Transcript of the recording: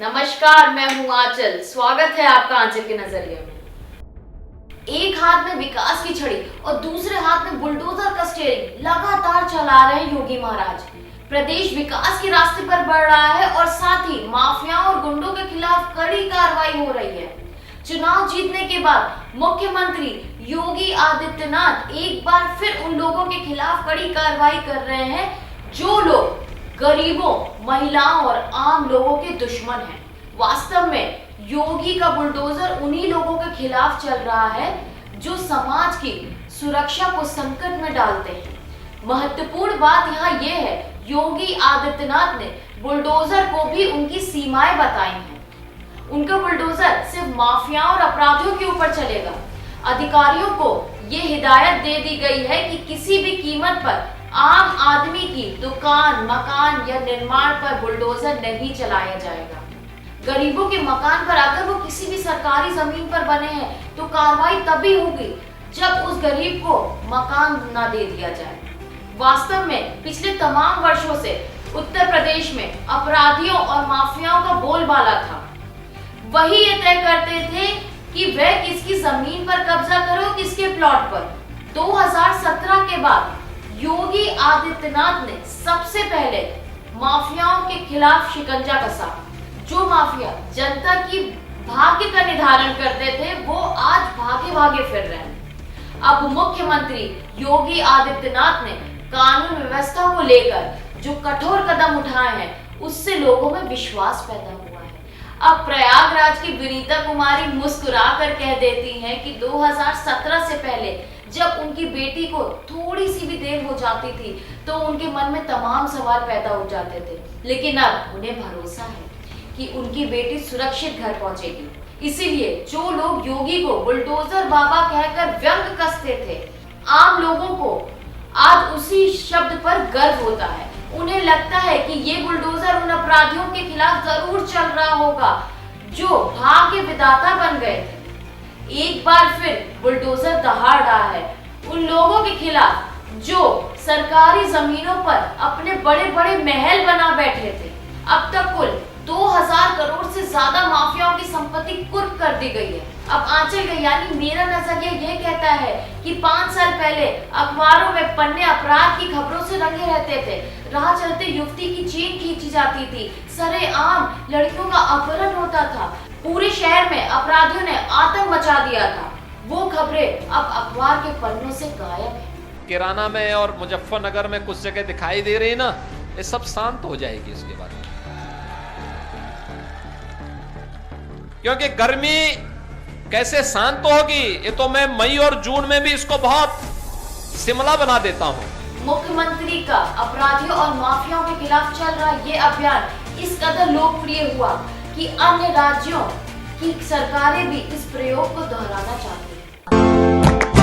नमस्कार, मैं हूँ आंचल। स्वागत है आपका आंचल के नजरिए में। एक हाथ में विकास की छड़ी और दूसरे हाथ में बुलडोजर का स्टीयरिंग लगातार चला रहे हैं योगी महाराज। प्रदेश विकास के रास्ते पर बढ़ रहा है और साथ ही माफियाओं और गुंडों के खिलाफ कड़ी कार्रवाई हो रही है। चुनाव जीतने के बाद मुख्यमंत्री योगी आदित्यनाथ एक बार फिर उन लोगों के खिलाफ कड़ी कार्रवाई कर रहे हैं जो लोग गरीबों, महिलाओं और आम लोगों के दुश्मन हैं। वास्तव में योगी का बुलडोजर उन्हीं लोगों के खिलाफ चल रहा है जो समाज की सुरक्षा को संकट में डालते हैं। महत्वपूर्ण बात यहाँ ये है, योगी आदित्यनाथ ने बुलडोजर को भी उनकी सीमाएं बताई हैं। उनका बुलडोजर सिर्फ माफियाओं और अपराधियों के ऊपर चलेगा। अधिकारियों को ये हिदायत दे दी गई है कि किसी भी कीमत पर आम आदमी की दुकान, मकान या निर्माण पर बुलडोजर नहीं चलाया जाएगा। गरीबों के मकान पर अगर वो किसी भी सरकारी जमीन पर बने हैं तो कार्रवाई तभी होगी जब उस गरीब को मकान ना दे दिया जाए। वास्तव में पिछले तमाम वर्षों से उत्तर प्रदेश में अपराधियों और माफियाओं का बोलबाला था। वही ये तय करते थे कि वह किसकी जमीन पर कब्जा करे और किसके प्लॉट पर। 2017 के बाद योगी आदित्यनाथ ने सबसे पहले माफियाओं के खिलाफ शिकंजा कसा। जो माफिया जनता की भाग्य का निर्धारण करते थे वो आज भागे भागे फिर रहे हैं। अब मुख्यमंत्री योगी आदित्यनाथ ने कानून व्यवस्था को लेकर जो कठोर कदम उठाए हैं उससे लोगों में विश्वास पैदा हुआ है। अब प्रयागराज की विनीता कुमारी मुस्कुरा कर कह देती हैं कि 2017 से पहले जब उनकी बेटी को थोड़ी सी भी देर हो जाती थी तो उनके मन में तमाम सवाल पैदा हो जाते थे, लेकिन अब उन्हें भरोसा है कि उनकी बेटी सुरक्षित घर पहुंचेगी। इसीलिए जो लोग योगी को बुलडोजर बाबा कहकर व्यंग कसते थे, आम लोगों को आज उसी शब्द पर गर्व होता है। उन्हें लगता है कि ये बुलडोजर उन अपराधियों के खिलाफ जरूर चल रहा होगा जो भाग्य विधाता बन गए थे। एक बार फिर बुलडोजर दहाड़ रहा है उन लोगों के खिलाफ जो सरकारी जमीनों पर अपने बड़े बड़े महल बना बैठे थे। अब तक कुल 2000 करोड़ से ज्यादा माफियाओं की संपत्ति कुर्क कर दी गई है। अब आंचल का यानी मेरा नजरिया ये कहता है कि 5 साल पहले अखबारों में पन्ने अपराध की खबरों से रंगे रहते थे। राह चलते युवती की चेन खींची जाती थी, सरेआम लड़कियों का अपहरण होता था, पूरे शहर में अपराधियों ने आतंक मचा दिया था। वो खबरें अब अखबार के पन्नों से गायब है। किराना में और मुजफ्फरनगर में कुछ जगह दिखाई दे रही ना, ये सब शांत हो जाएगी इसके बाद, क्योंकि गर्मी कैसे शांत होगी ये तो मैं मई और जून में भी इसको बहुत शिमला बना देता हूं। मुख्यमंत्री का अपराधियों और माफियाओं के खिलाफ चल रहा ये अभियान इस कदर लोकप्रिय हुआ कि अन्य राज्यों की सरकारें भी इस प्रयोग को दोहराना चाहती हैं।